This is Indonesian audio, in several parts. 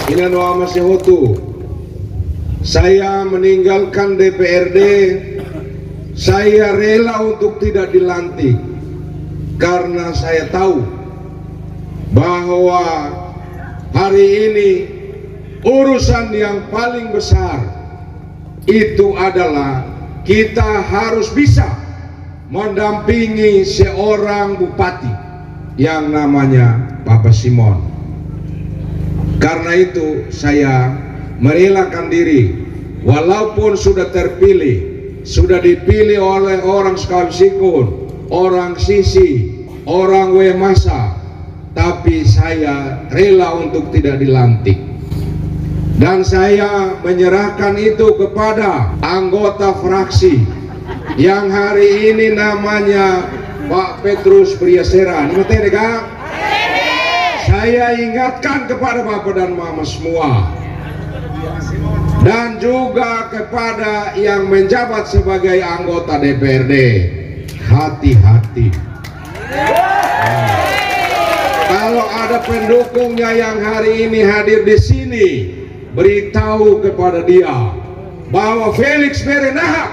Ina doa masih hotu. Saya meninggalkan DPRD. Saya rela untuk tidak dilantik karena saya tahu bahwa hari ini urusan yang paling besar itu adalah kita harus bisa mendampingi seorang bupati yang namanya Bapak Simon. Karena itu saya merelakan diri, walaupun sudah terpilih, sudah dipilih oleh orang Sukabsikun, orang Sisi, orang Wemasa, tapi saya rela untuk tidak dilantik. Dan saya menyerahkan itu kepada anggota fraksi yang hari ini namanya Pak Petrus Priasera. Saya ingatkan kepada Bapak dan Mama semua, dan juga kepada yang menjabat sebagai anggota DPRD, hati-hati. Kalau ada pendukungnya yang hari ini hadir di sini, beritahu kepada dia bahwa Felix Berenahak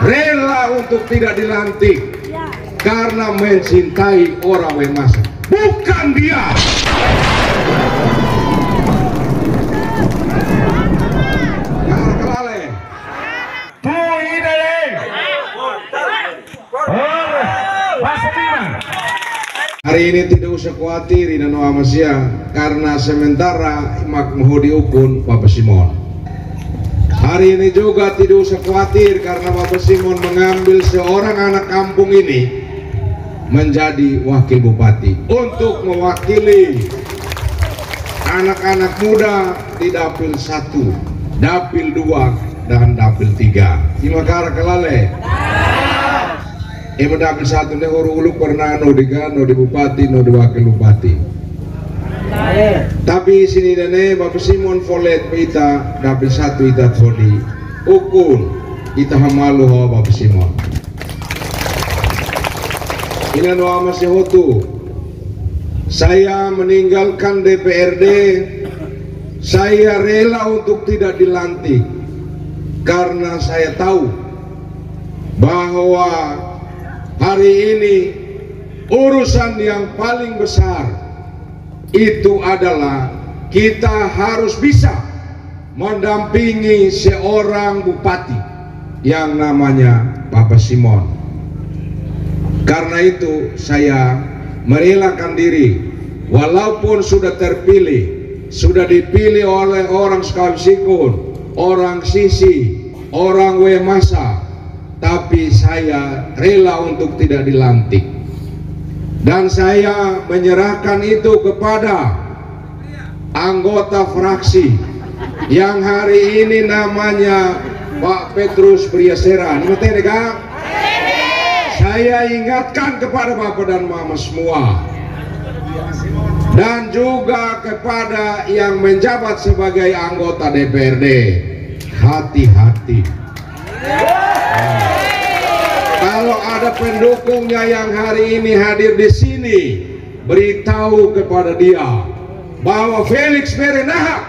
rela untuk tidak dilantik karena mencintai orang Wemasa, bukan dia. Hari ini tidak usah khawatir Ina Noa Masya, karena sementara mak mau diukun Bapak Simon. Hari ini juga tidak usah khawatir karena Bapak Simon mengambil seorang anak kampung ini menjadi wakil bupati untuk mewakili anak-anak muda di dapil 1, dapil 2, dan dapil 3. Terima kasih kelale. Dapil 1 nih huru-hulu pernah no di bupati, no di wakil bupati. Tapi sini dene Bapak Simon Folet kita dapil 1 ita todi ukun kita hamalu ho Bapak Simon. Ina doa masih hotu. Saya meninggalkan DPRD. Saya rela untuk tidak dilantik karena saya tahu bahwa hari ini urusan yang paling besar itu adalah kita harus bisa mendampingi seorang bupati yang namanya Bapak Simon. Karena itu saya merelakan diri, walaupun sudah terpilih, sudah dipilih oleh orang Sukabsikun, orang Sisi, orang Wemasa, tapi saya rela untuk tidak dilantik. Dan saya menyerahkan itu kepada anggota fraksi yang hari ini namanya Pak Petrus Priasera. Saya ingatkan kepada Bapak dan Mama semua, dan juga kepada yang menjabat sebagai anggota DPRD, hati-hati. Kalau ada pendukungnya yang hari ini hadir di sini, beritahu kepada dia bahwa Felix Berenahak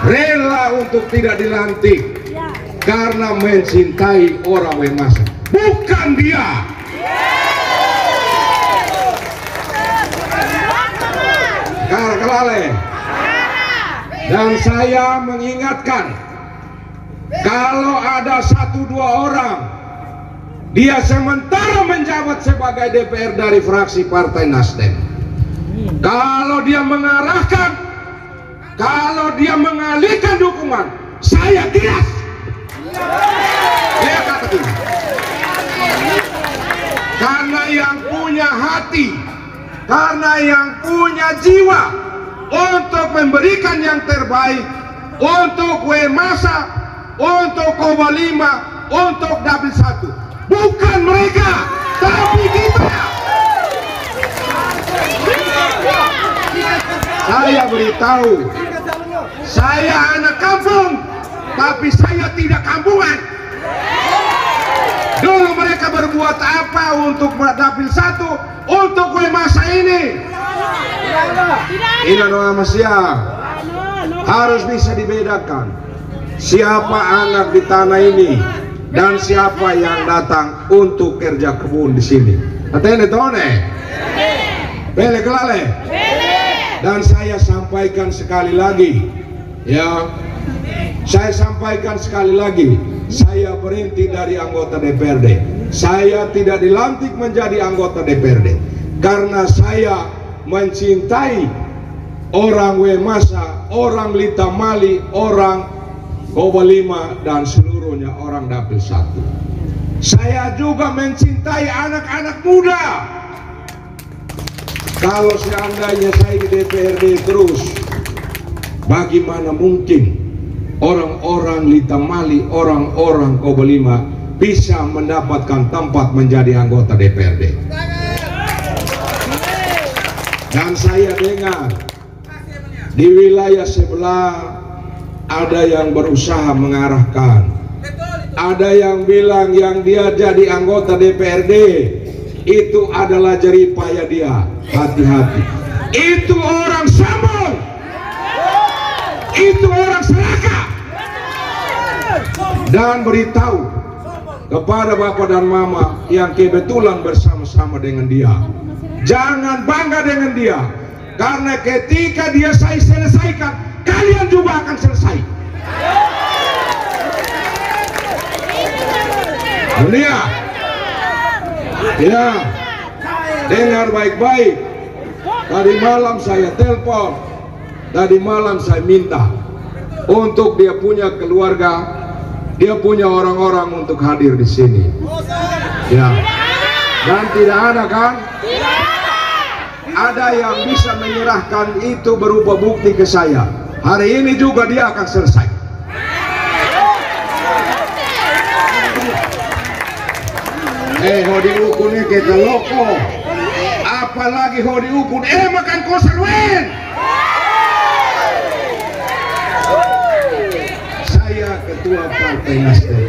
rela untuk tidak dilantik karena mencintai orang Wemasa, bukan dia. Dan saya mengingatkan, kalau ada 1-2 orang dia sementara menjabat sebagai DPR dari fraksi Partai Nasdem, kalau dia mengarahkan, kalau dia mengalihkan dukungan, saya tiras. Dia kata itu. Karena yang punya hati, karena yang punya jiwa untuk memberikan yang terbaik untuk Wemasa, untuk Koba 5, untuk dapil 1. Bukan mereka, tapi kita. Saya beritahu, saya anak kampung, tapi saya tidak kampungan. Dulu mereka berbuat apa untuk dapil 1 untuk masa ini? Ini nama siapa? Harus bisa dibedakan siapa anak di tanah ini dan siapa yang datang untuk kerja kebun di sini. Atene tone. Bele kelale. Dan saya sampaikan sekali lagi, ya, saya sampaikan sekali lagi, saya berhenti dari anggota DPRD. Saya tidak dilantik menjadi anggota DPRD karena saya mencintai orang Wemasa, orang Litamali, orang Kobalima, dan seluruhnya orang dapil 1. Saya juga mencintai anak-anak muda. Kalau seandainya saya di DPRD terus, bagaimana mungkin orang-orang Litamali, orang-orang Kobalima bisa mendapatkan tempat menjadi anggota DPRD? Dan saya dengar di wilayah sebelah ada yang berusaha mengarahkan, ada yang bilang yang dia jadi anggota DPRD itu adalah jeripaya dia. Hati-hati, itu orang sombong, itu orang serakah. Dan beritahu kepada bapak dan mama yang kebetulan bersama-sama dengan dia, jangan bangga dengan dia, karena ketika dia saya selesaikan, kalian juga akan selesai. Dunia, ya, dengar baik-baik. Tadi malam saya telepon, tadi malam saya minta untuk dia punya keluarga, dia punya orang-orang untuk hadir di sini. Ya, dan tidak ada kan? Ada yang bisa menyerahkan itu berupa bukti ke saya. Hari ini juga dia akan selesai. Hodi ukunnya kita loko. Apalagi hodi ukun makan koserwen. Saya ketua Partai Nasdem.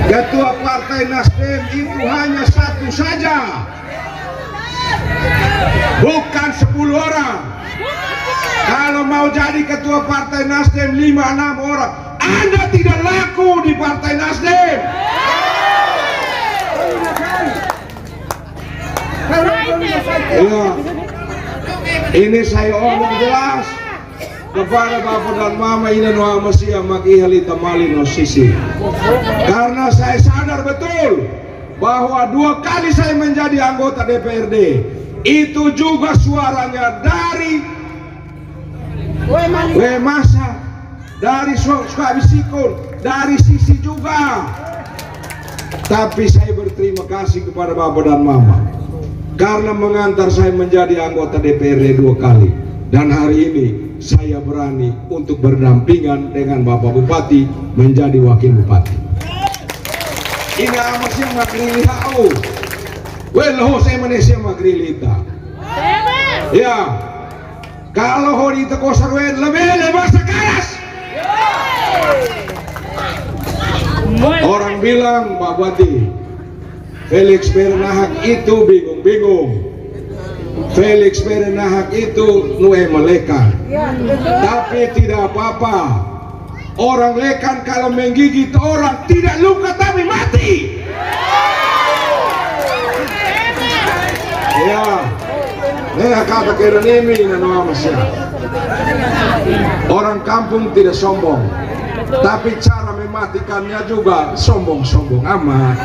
Ketua Partai Nasdem itu hanya satu saja, bukan 10 orang. Kalau mau jadi ketua Partai Nasdem 5-6 orang, Anda tidak laku di Partai Nasdem. Ya, ini saya omong jelas kepada bapak dan mama ini noa masia makihali tamali no sisi. Karena saya sadar betul bahwa 2 kali saya menjadi anggota DPRD, itu juga suaranya dari Wemasa, dari Sukabisikun, dari Sisi juga. Tapi saya berterima kasih kepada bapak dan mama karena mengantar saya menjadi anggota DPRD 2 kali. Dan hari ini saya berani untuk berdampingan dengan Bapak Bupati menjadi wakil bupati. Ini amat siang makrili hau. Well, saya manusia makrilita. Ya, kalau hori itu kosarwen lebih bahasa karas. Orang bilang Pak Bupati, Felix Bernahak itu bingung-bingung. Felix Bernahak itu nuwe melekan. Tapi tidak apa-apa. Orang lekan kalau menggigit orang tidak luka tapi mati. Ya, ini kata kerenimi nanoa masya. Orang kampung tidak sombong, tapi cara mematikannya juga sombong-sombong amat.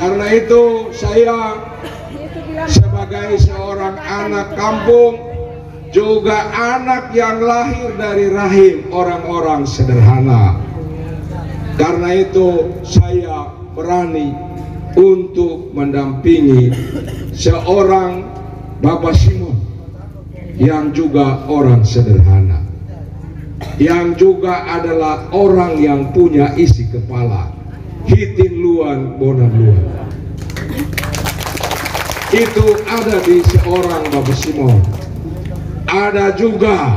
Karena itu saya sebagai seorang anak kampung, juga anak yang lahir dari rahim orang-orang sederhana. Karena itu saya berani untuk mendampingi seorang Bapak Simon yang juga orang sederhana, yang juga adalah orang yang punya isi kepala, hitin luan bonan luan. Itu ada di seorang Bapak Simon. Ada juga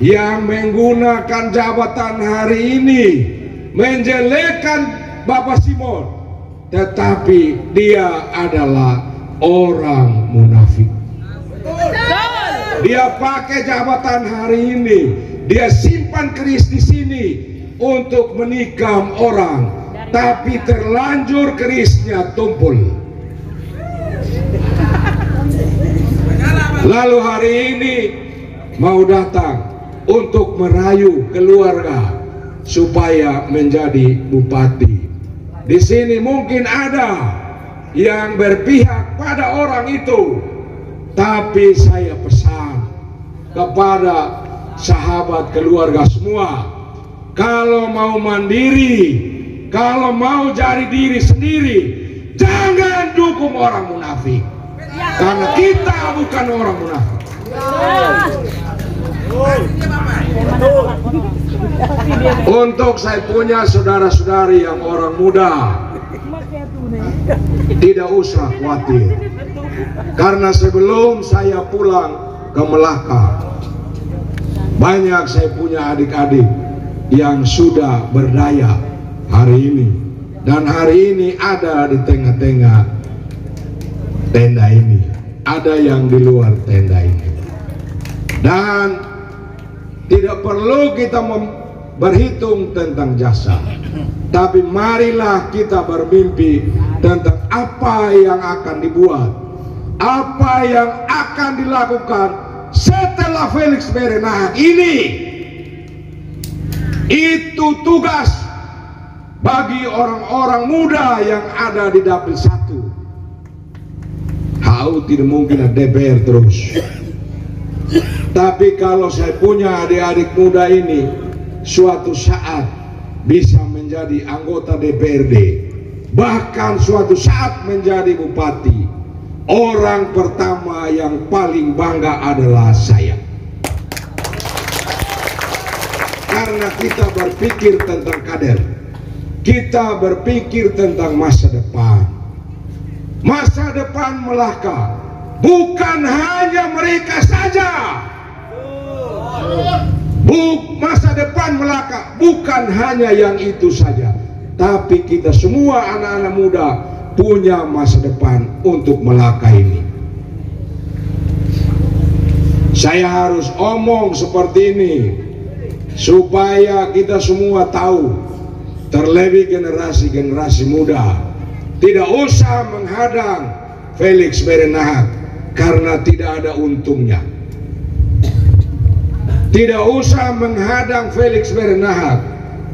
yang menggunakan jabatan hari ini menjelekkan Bapak Simon, tetapi dia adalah orang munafik. Dia pakai jabatan hari ini, dia simpan keris di sini untuk menikam orang, tapi terlanjur kerisnya tumpul. Lalu hari ini mau datang untuk merayu keluarga supaya menjadi bupati. Di sini mungkin ada yang berpihak pada orang itu, tapi saya pesan kepada sahabat keluarga semua, kalau mau mandiri, kalau mau jadi diri sendiri, jangan dukung orang munafik, karena kita bukan orang munafik. Untuk saya punya saudara-saudari yang orang muda, tidak usah khawatir, karena sebelum saya pulang ke Melaka, banyak saya punya adik-adik yang sudah berdaya hari ini, dan hari ini ada di tengah-tengah tenda ini, ada yang di luar tenda ini. Dan tidak perlu kita berhitung tentang jasa, tapi marilah kita bermimpi tentang apa yang akan dibuat, apa yang akan dilakukan setelah Felix Berenahak ini. Itu tugas bagi orang-orang muda yang ada di Dapil 1. HU tidak mungkin ada DPR terus. Tapi kalau saya punya adik-adik muda ini suatu saat bisa menjadi anggota DPRD, bahkan suatu saat menjadi bupati, orang pertama yang paling bangga adalah saya. Karena kita berpikir tentang kader, kita berpikir tentang masa depan. Masa depan Melaka bukan hanya mereka saja. Masa depan Melaka bukan hanya yang itu saja, tapi kita semua anak-anak muda punya masa depan untuk Melaka ini. Saya harus omong seperti ini supaya kita semua tahu, terlebih generasi-generasi muda, tidak usah menghadang Felix Berenahak karena tidak ada untungnya. Tidak usah menghadang Felix Berenahak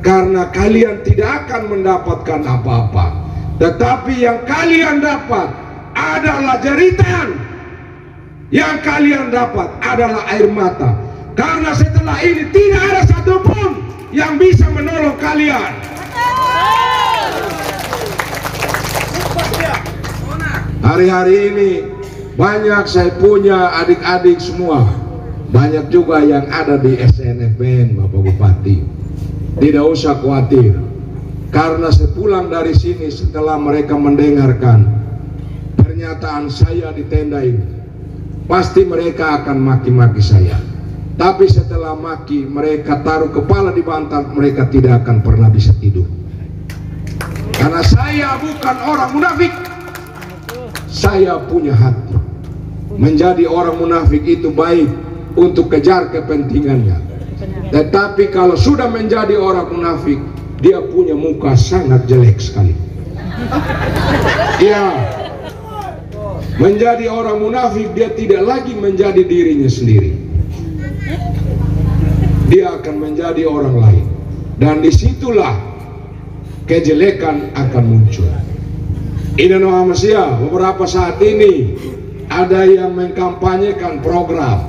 karena kalian tidak akan mendapatkan apa-apa. Tetapi yang kalian dapat adalah jeritan. Yang kalian dapat adalah air mata. Karena setelah ini tidak ada satupun yang bisa menolong kalian. Hari-hari ini banyak saya punya adik-adik semua. Banyak juga yang ada di SNFBN, Bapak Bupati. Tidak usah khawatir, karena sepulang dari sini setelah mereka mendengarkan pernyataan saya di tenda ini, pasti mereka akan maki-maki saya. Tapi setelah maki, mereka taruh kepala di bantal, mereka tidak akan pernah bisa tidur. Karena saya bukan orang munafik. Saya punya hati. Menjadi orang munafik itu baik untuk kejar kepentingannya, tetapi kalau sudah menjadi orang munafik, dia punya muka sangat jelek sekali. Ya, menjadi orang munafik, dia tidak lagi menjadi dirinya sendiri, dia akan menjadi orang lain, dan disitulah kejelekan akan muncul. Indonesia beberapa saat ini ada yang mengkampanyekan program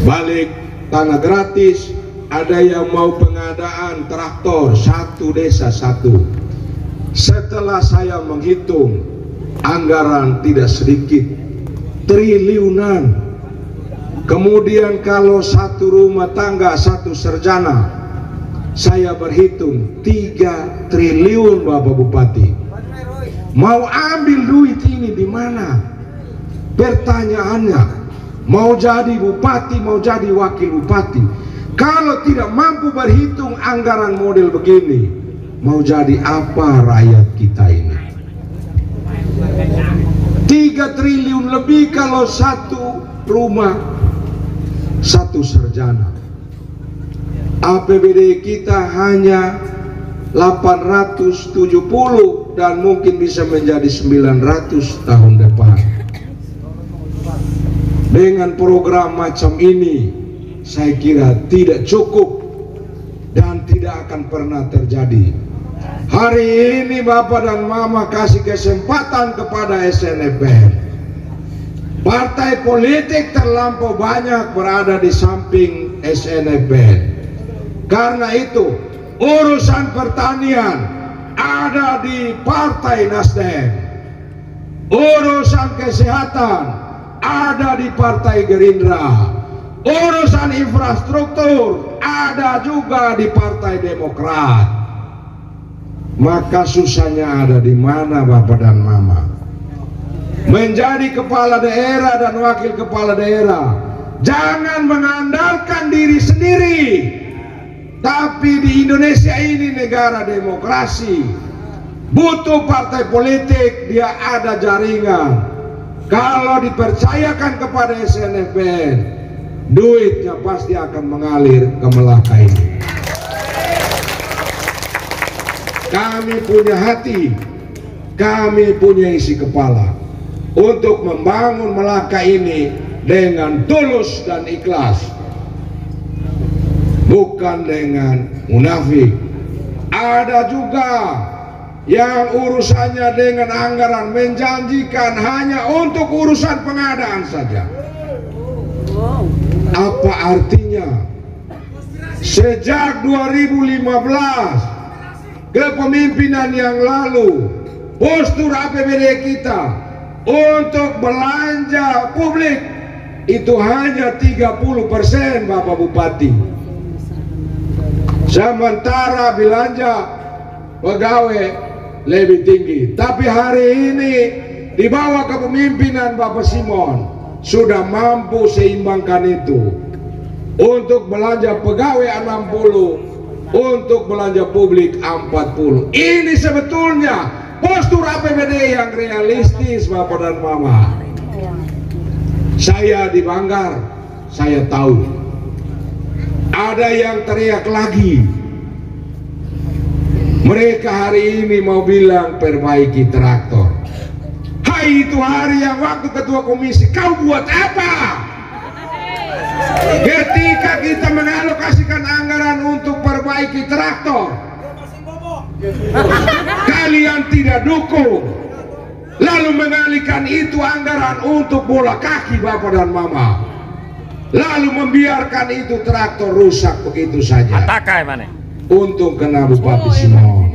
balik tanah gratis, ada yang mau pengadaan traktor satu desa satu. Setelah saya menghitung, anggaran tidak sedikit, triliunan. Kemudian kalau satu rumah tangga satu sarjana, saya berhitung 3 triliun Bapak Bupati. Mau ambil duit ini di mana? Pertanyaannya, mau jadi bupati, mau jadi wakil bupati, kalau tidak mampu berhitung anggaran model begini, mau jadi apa rakyat kita ini? 3 triliun lebih kalau satu rumah, satu sarjana. APBD kita hanya 870 dan mungkin bisa menjadi 900 tahun depan. Dengan program macam ini, saya kira tidak cukup dan tidak akan pernah terjadi. Hari ini Bapak dan Mama kasih kesempatan kepada SNFBN. Partai politik terlampau banyak berada di samping SNFBN. Karena itu urusan pertanian ada di Partai Nasdem, urusan kesehatan ada di Partai Gerindra, urusan infrastruktur ada juga di Partai Demokrat. Maka susahnya ada di mana Bapak dan Mama? Menjadi kepala daerah dan wakil kepala daerah, jangan mengandalkan diri sendiri. Tapi di Indonesia ini negara demokrasi, butuh partai politik, dia ada jaringan. Kalau dipercayakan kepada SNFBN, duitnya pasti akan mengalir ke Melaka ini. Kami punya hati, kami punya isi kepala untuk membangun Melaka ini dengan tulus dan ikhlas, bukan dengan munafik. Ada juga yang urusannya dengan anggaran menjanjikan hanya untuk urusan pengadaan saja. Apa artinya? Sejak 2015 kepemimpinan yang lalu, postur APBD kita untuk belanja publik itu hanya 30% Bapak Bupati. Sementara belanja pegawai lebih tinggi. Tapi hari ini di bawah kepemimpinan Bapak Simon sudah mampu seimbangkan itu. Untuk belanja pegawai 60, untuk belanja publik 40. Ini sebetulnya postur APBD yang realistis Bapak dan Mama. Saya di Banggar, saya tahu ada yang teriak lagi. Mereka hari ini mau bilang perbaiki traktor. Hai, itu hari yang waktu ketua komisi kau buat apa? Ketika kita mengalokasikan anggaran untuk perbaiki traktor, kalian tidak dukung, lalu mengalihkan itu anggaran untuk bola kaki Bapak dan Mama, lalu membiarkan itu traktor rusak begitu saja. Untung kena Bupati Simon.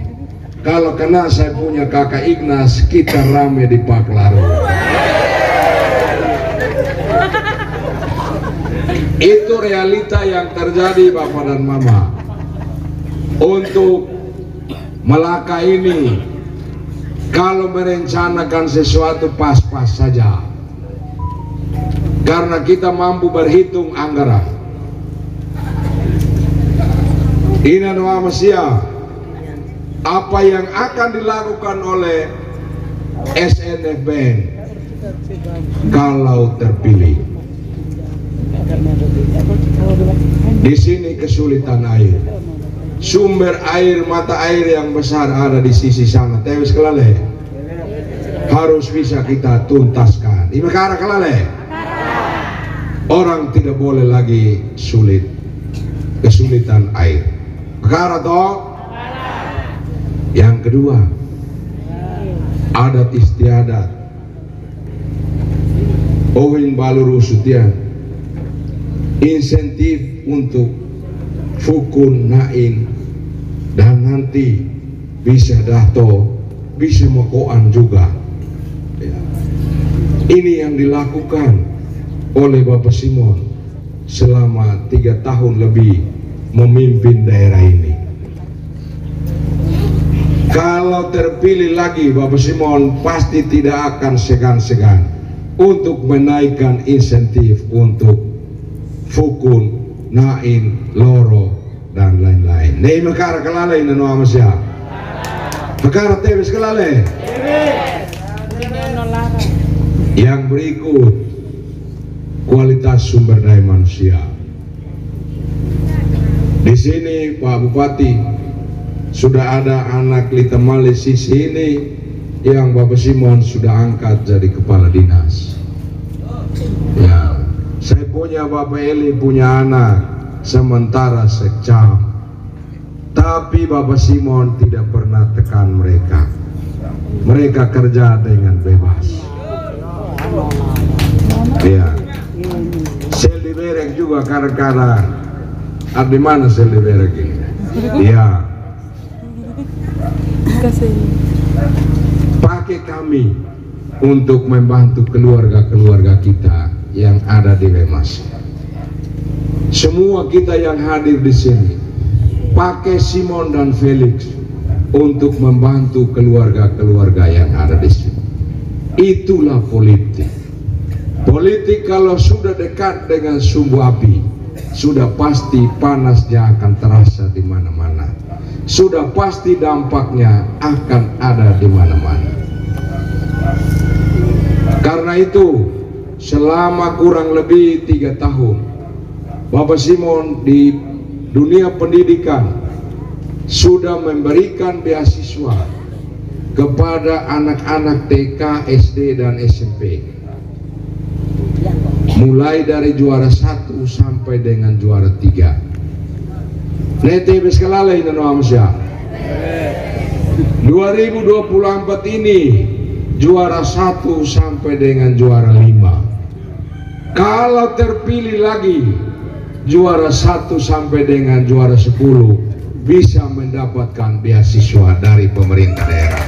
Kalau kena saya punya kakak Ignas, kita rame di Paklaro. Itu realita yang terjadi Bapak dan Mama. Untuk Melaka ini, kalau merencanakan sesuatu pas-pas saja, karena kita mampu berhitung anggaran. Ina doa Mesia, apa yang akan dilakukan oleh SNFBN kalau terpilih? Di sini kesulitan air, sumber air, mata air yang besar ada di sisi sana. Tewes kelale harus bisa kita tuntaskan. Imekara kelale, orang tidak boleh lagi kesulitan air. Perkara toh. Yang kedua, adat istiadat. Ohin baluru sutian, insentif untuk fukun nain, dan nanti bisa dahto, bisa mokoan juga. Ya. Ini yang dilakukan oleh Bapak Simon selama 3 tahun lebih memimpin daerah ini. Kalau terpilih lagi Bapak Simon pasti tidak akan segan-segan untuk menaikkan insentif untuk Fukun, Nain, Loro, dan lain-lain. Nih mekara kelalai nano amasya. Mekara tebes kelalai. Yang berikut, kualitas sumber daya manusia. Di sini Pak Bupati sudah ada anak Lita Malis di sini yang Bapak Simon sudah angkat jadi kepala dinas. Ya, saya punya Bapak Eli punya anak sementara sekcam, tapi Bapak Simon tidak pernah tekan mereka. Mereka kerja dengan bebas. Ya, sel liberek juga kadang-kadang. Di mana sel liberek ini? Ya, pakai kami untuk membantu keluarga-keluarga kita yang ada di Lemas. Semua kita yang hadir di sini pakai Simon dan Felix untuk membantu keluarga-keluarga yang ada di sini. Itulah politik. Politik kalau sudah dekat dengan sumbu api, sudah pasti panasnya akan terasa di mana-mana. Sudah pasti dampaknya akan ada di mana-mana. Karena itu, selama kurang lebih 3 tahun, Bapak Simon di dunia pendidikan sudah memberikan beasiswa kepada anak-anak TK, SD, dan SMP. Mulai dari juara 1 sampai dengan juara 3. Nete beskalale ina no amsya. 2024 ini juara 1 sampai dengan juara 5. Kalau terpilih lagi juara 1 sampai dengan juara 10 bisa mendapatkan beasiswa dari pemerintah daerah.